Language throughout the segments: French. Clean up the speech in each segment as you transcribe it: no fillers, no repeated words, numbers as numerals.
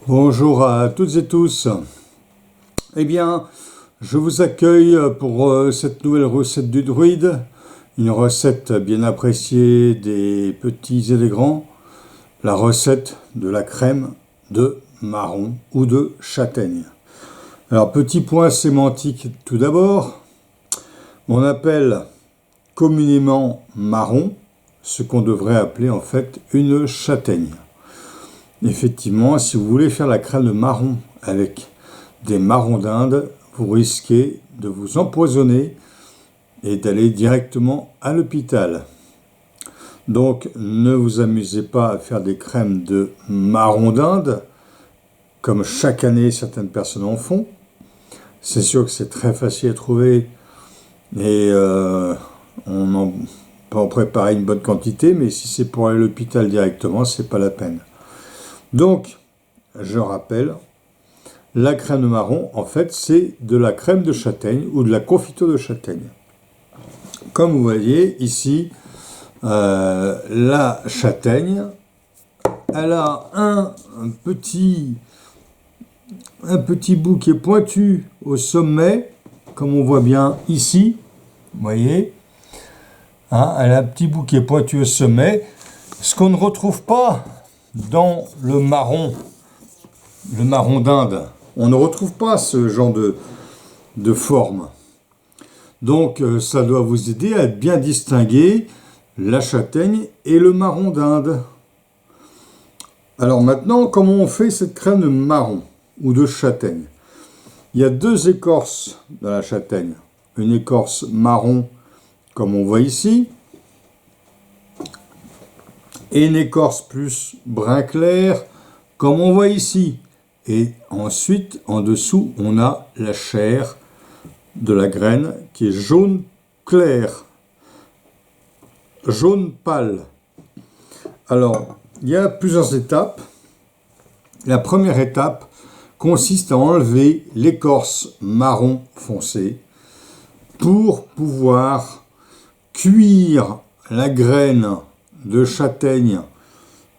Bonjour à toutes et tous. Eh bien, je vous accueille pour cette nouvelle recette du druide, une recette bien appréciée des petits et des grands, la recette de la crème de marron ou de châtaigne. Alors, petit point sémantique tout d'abord, on appelle communément marron ce qu'on devrait appeler en fait une châtaigne. Effectivement, si vous voulez faire la crème de marron avec des marrons d'Inde, vous risquez de vous empoisonner et d'aller directement à l'hôpital. Donc, ne vous amusez pas à faire des crèmes de marrons d'Inde, comme chaque année certaines personnes en font. C'est sûr que c'est très facile à trouver et on peut en préparer une bonne quantité, mais si c'est pour aller à l'hôpital directement, c'est pas la peine. Donc, je rappelle, la crème de marron, en fait, c'est de la crème de châtaigne ou de la confiture de châtaigne. Comme vous voyez ici, la châtaigne, elle a un petit bout qui est pointu au sommet, comme on voit bien ici, vous voyez, hein, elle a un petit bout qui est pointu au sommet, ce qu'on ne retrouve pas dans le marron d'Inde. On ne retrouve pas ce genre de forme. Donc ça doit vous aider à bien distinguer la châtaigne et le marron d'Inde. Alors maintenant, comment on fait cette crème de marron ou de châtaigne? Il y a deux écorces dans la châtaigne. Une écorce marron, comme on voit ici, et une écorce plus brun clair, comme on voit ici. Et ensuite, en dessous, on a la chair de la graine qui est jaune clair, jaune pâle. Alors, il y a plusieurs étapes. La première étape consiste à enlever l'écorce marron foncé pour pouvoir cuire la graine de châtaigne,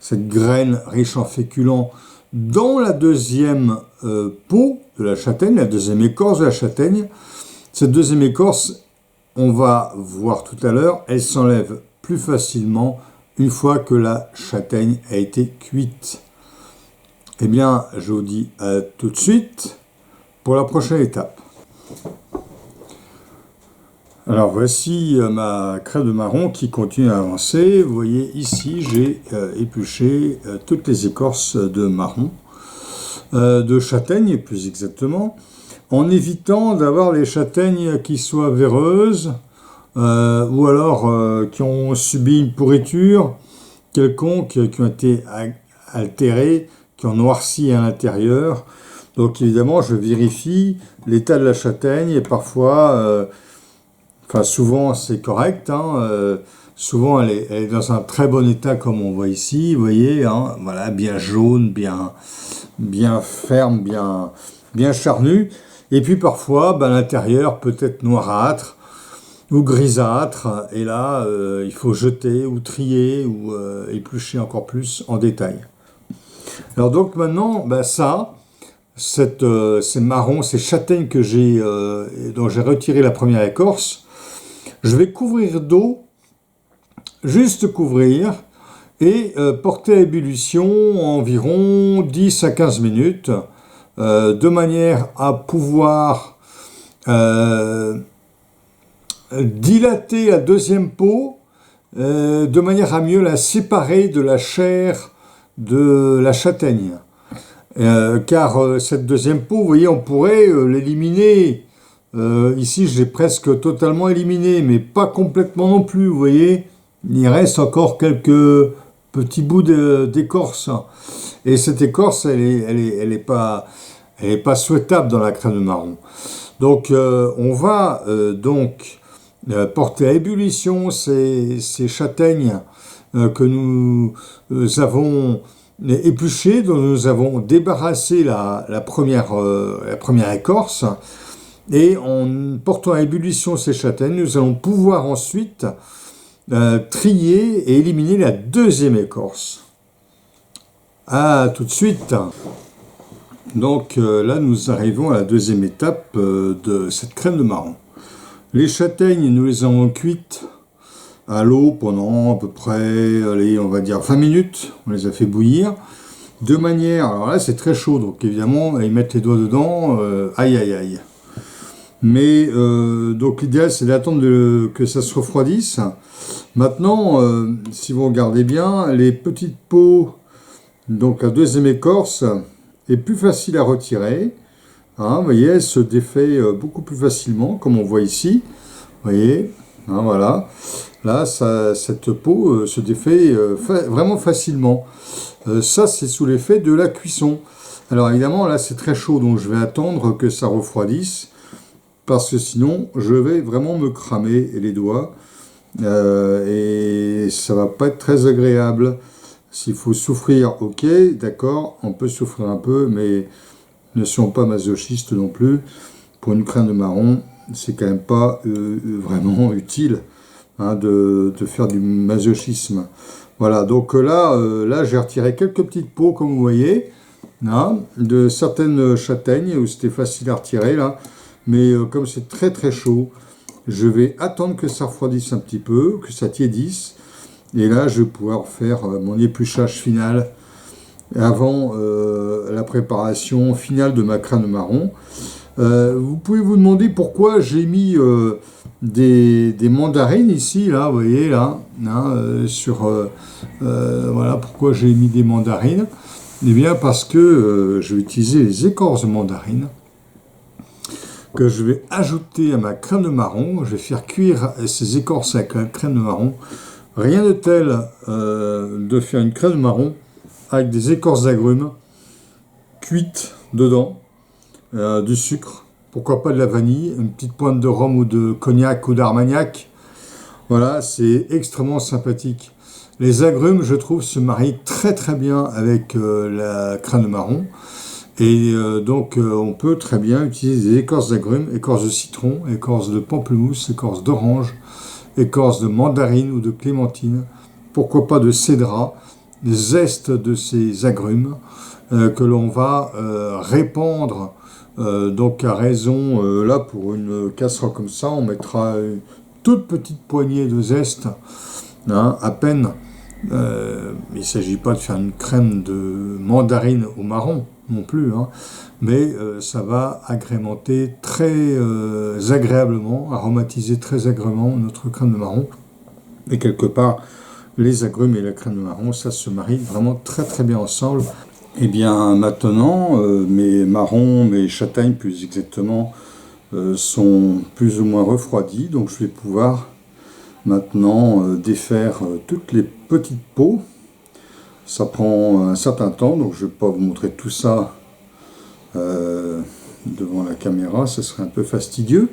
cette graine riche en féculents, dans la deuxième peau de la châtaigne, la deuxième écorce de la châtaigne. Cette deuxième écorce, on va voir tout à l'heure, elle s'enlève plus facilement une fois que la châtaigne a été cuite. Eh bien, je vous dis à tout de suite pour la prochaine étape. Alors voici ma crème de marron qui continue à avancer. Vous voyez ici, j'ai épluché toutes les écorces de marron, de châtaigne plus exactement, en évitant d'avoir les châtaignes qui soient véreuses ou alors qui ont subi une pourriture quelconque, qui ont été altérées, qui ont noirci à l'intérieur. Donc évidemment, je vérifie l'état de la châtaigne et parfois... Enfin, souvent c'est correct, hein, souvent elle est dans un très bon état comme on voit ici, vous voyez, hein, voilà, bien jaune, bien ferme, bien charnu. Et puis parfois, ben, l'intérieur peut être noirâtre ou grisâtre, et là il faut jeter ou trier ou éplucher encore plus en détail. Alors donc maintenant, ben, ces marrons, ces châtaignes dont j'ai retiré la première écorce, je vais couvrir d'eau, juste couvrir, et porter à ébullition environ 10 à 15 minutes, de manière à pouvoir dilater la deuxième peau, de manière à mieux la séparer de la chair de la châtaigne. Car cette deuxième peau, vous voyez, on pourrait l'éliminer. Ici, je l'ai presque totalement éliminé, mais pas complètement non plus, vous voyez. Il reste encore quelques petits bouts d'écorce. Et cette écorce, elle est pas souhaitable dans la crème de marron. Donc, on va porter à ébullition ces châtaignes que nous avons épluchées, dont nous avons débarrassé la première écorce. Et en portant à ébullition ces châtaignes, nous allons pouvoir ensuite trier et éliminer la deuxième écorce. À tout de suite. Donc là, nous arrivons à la deuxième étape de cette crème de marron. Les châtaignes, nous les avons cuites à l'eau pendant à peu près, allez, on va dire 20 minutes. On les a fait bouillir. De manière, alors là c'est très chaud, donc évidemment, ils mettent les doigts dedans, aïe aïe aïe. Mais donc l'idéal c'est d'attendre que ça se refroidisse. Maintenant, si vous regardez bien, les petites peaux, donc la deuxième écorce, est plus facile à retirer. Hein, vous voyez, elle se défait beaucoup plus facilement, comme on voit ici. Vous voyez, hein, voilà. Là, cette peau se défait vraiment facilement. Ça, c'est sous l'effet de la cuisson. Alors évidemment, là, c'est très chaud, donc je vais attendre que ça refroidisse, parce que sinon, je vais vraiment me cramer les doigts, et ça va pas être très agréable. S'il faut souffrir, ok, d'accord, on peut souffrir un peu, mais ne soyons pas masochistes non plus. Pour une crème de marron, c'est quand même pas vraiment utile, hein, de faire du masochisme. Voilà, donc là j'ai retiré quelques petites peaux, comme vous voyez, hein, de certaines châtaignes où c'était facile à retirer, là. Mais comme c'est très très chaud, je vais attendre que ça refroidisse un petit peu, que ça tiédisse. Et là, je vais pouvoir faire mon épluchage final avant la préparation finale de ma crème de marron. Vous pouvez vous demander pourquoi j'ai mis des mandarines ici, là, vous voyez, là, hein, voilà pourquoi j'ai mis des mandarines. Eh bien, parce que je vais utiliser les écorces de mandarines que je vais ajouter à ma crème de marron. Je vais faire cuire ces écorces avec la crème de marron. Rien de tel de faire une crème de marron avec des écorces d'agrumes cuites dedans, du sucre, pourquoi pas de la vanille, une petite pointe de rhum ou de cognac ou d'armagnac. Voilà, c'est extrêmement sympathique. Les agrumes, je trouve, se marient très très bien avec la crème de marron. Et donc, on peut très bien utiliser des écorces d'agrumes, écorces de citron, écorces de pamplemousse, écorces d'orange, écorces de mandarine ou de clémentine, pourquoi pas de cédra, des zestes de ces agrumes que l'on va répandre. Donc à raison, là pour une casserole comme ça, on mettra une toute petite poignée de zeste, hein, à peine. Il ne s'agit pas de faire une crème de mandarine au marron non plus, hein, mais ça va agrémenter très agréablement, aromatiser très agréablement notre crème de marron. Et quelque part, les agrumes et la crème de marron, ça se marie vraiment très très bien ensemble. Et bien maintenant, mes marrons, mes châtaignes plus exactement, sont plus ou moins refroidis, donc je vais pouvoir maintenant défaire toutes les petites peaux. Ça prend un certain temps, donc je ne vais pas vous montrer tout ça devant la caméra, ce serait un peu fastidieux,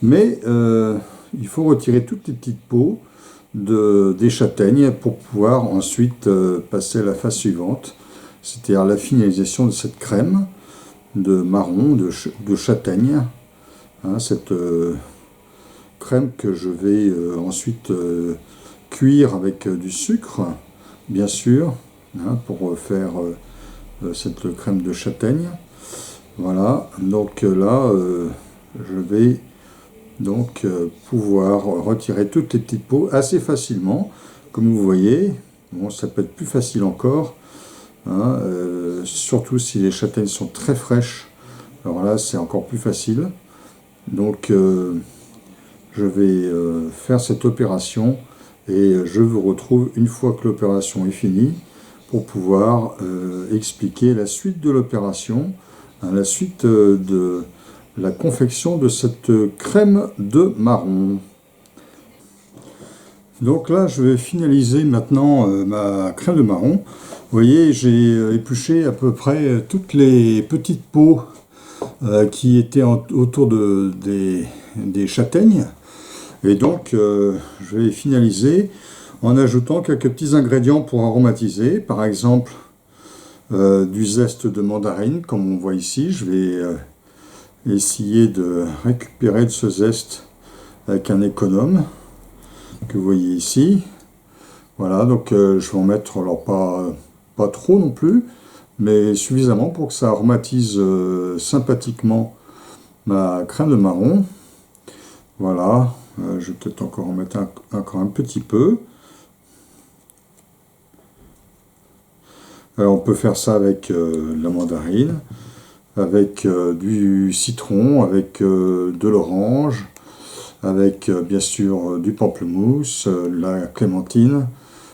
mais il faut retirer toutes les petites peaux des châtaignes pour pouvoir ensuite passer à la phase suivante, c'est-à-dire la finalisation de cette crème de marron, de châtaigne, hein, cette crème que je vais ensuite cuire avec du sucre, bien sûr, hein, pour faire cette crème de châtaigne. Voilà, donc là, je vais donc pouvoir retirer toutes les petites peaux assez facilement, comme vous voyez. Bon, ça peut être plus facile encore, hein, surtout si les châtaignes sont très fraîches. Alors là, c'est encore plus facile. Donc, je vais faire cette opération et je vous retrouve une fois que l'opération est finie pour pouvoir expliquer la suite de l'opération, hein, la suite de la confection de cette crème de marron. Donc là, je vais finaliser maintenant ma crème de marron. Vous voyez, j'ai épluché à peu près toutes les petites peaux qui étaient autour des châtaignes. Et donc, je vais finaliser en ajoutant quelques petits ingrédients pour aromatiser. Par exemple, du zeste de mandarine, comme on voit ici. Je vais essayer de récupérer de ce zeste avec un économe que vous voyez ici. Voilà, donc je vais en mettre, alors pas trop non plus, mais suffisamment pour que ça aromatise sympathiquement ma crème de marron. Voilà, je vais peut-être encore en mettre encore un petit peu. Alors on peut faire ça avec la mandarine, avec du citron, avec de l'orange, avec bien sûr du pamplemousse, la clémentine,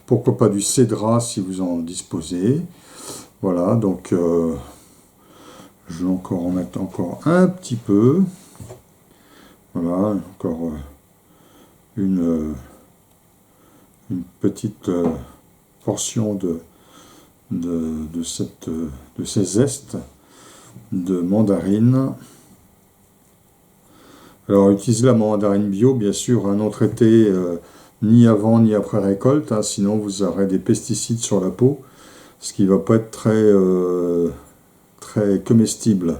pourquoi pas du cédrat si vous en disposez. Voilà, donc je vais encore en mettre encore un petit peu. Voilà, encore une petite portion de ces zestes de mandarine. Alors, utilisez la mandarine bio, bien sûr, non traitée ni avant ni après récolte, hein, sinon vous aurez des pesticides sur la peau, ce qui ne va pas être très comestible.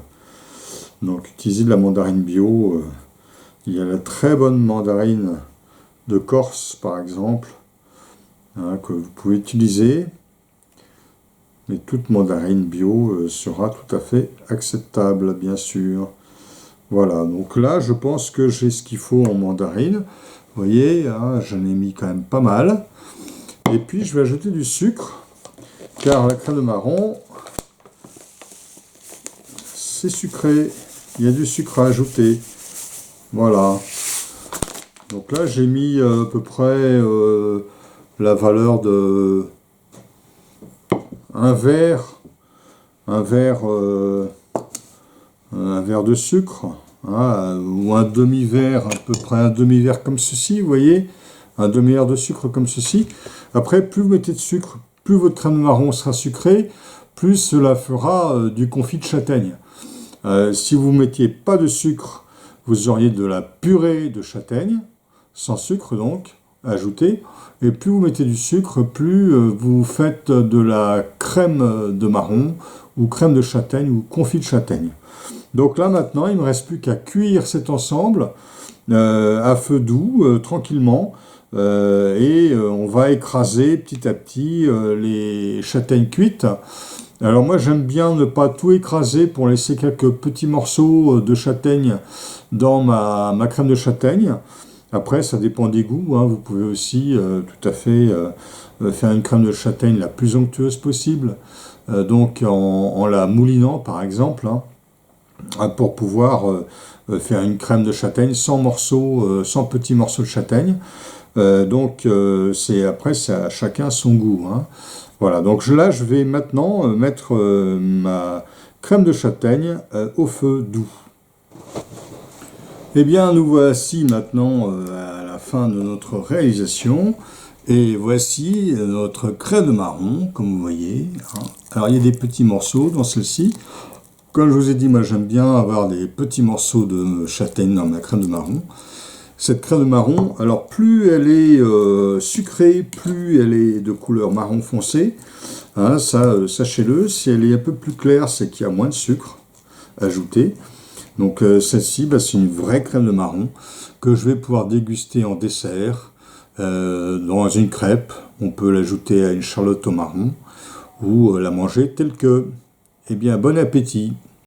Donc, utilisez de la mandarine bio. Il y a la très bonne mandarine de Corse, par exemple, hein, que vous pouvez utiliser. Mais toute mandarine bio sera tout à fait acceptable, bien sûr. Voilà, donc là, je pense que j'ai ce qu'il faut en mandarine. Vous voyez, hein, j'en ai mis quand même pas mal. Et puis, je vais ajouter du sucre, car la crème de marron, c'est sucré. Il y a du sucre à ajouter. Voilà. Donc là, j'ai mis à peu près la valeur de un verre de sucre, hein, ou un demi-verre, à peu près un demi-verre comme ceci, vous voyez, un demi-verre de sucre comme ceci. Après, plus vous mettez de sucre, plus votre crème de marron sera sucrée, plus cela fera du confit de châtaigne. Si vous ne mettiez pas de sucre, vous auriez de la purée de châtaigne, sans sucre donc, ajouté. Et plus vous mettez du sucre, plus vous faites de la crème de marron, ou crème de châtaigne, ou confit de châtaigne. Donc là maintenant, il ne me reste plus qu'à cuire cet ensemble à feu doux, tranquillement. Et on va écraser petit à petit les châtaignes cuites. Alors moi j'aime bien ne pas tout écraser pour laisser quelques petits morceaux de châtaigne dans ma crème de châtaigne. Après ça dépend des goûts, hein. Vous pouvez aussi tout à fait faire une crème de châtaigne la plus onctueuse possible, donc en la moulinant par exemple, hein, pour pouvoir faire une crème de châtaigne sans morceaux, sans petits morceaux de châtaigne. Donc après c'est à chacun son goût, hein. Voilà, donc là je vais maintenant mettre ma crème de châtaigne au feu doux. Eh bien nous voici maintenant à la fin de notre réalisation, et voici notre crème de marron, comme vous voyez, hein. Alors il y a des petits morceaux dans celle-ci. Comme je vous ai dit, moi j'aime bien avoir des petits morceaux de châtaigne dans ma crème de marron. Cette crème de marron, alors plus elle est sucrée, plus elle est de couleur marron foncé. Hein, ça, sachez-le. Si elle est un peu plus claire, c'est qu'il y a moins de sucre ajouté. Donc celle-ci, c'est une vraie crème de marron que je vais pouvoir déguster en dessert, dans une crêpe. On peut l'ajouter à une charlotte au marron ou la manger telle que. Eh bien, bon appétit!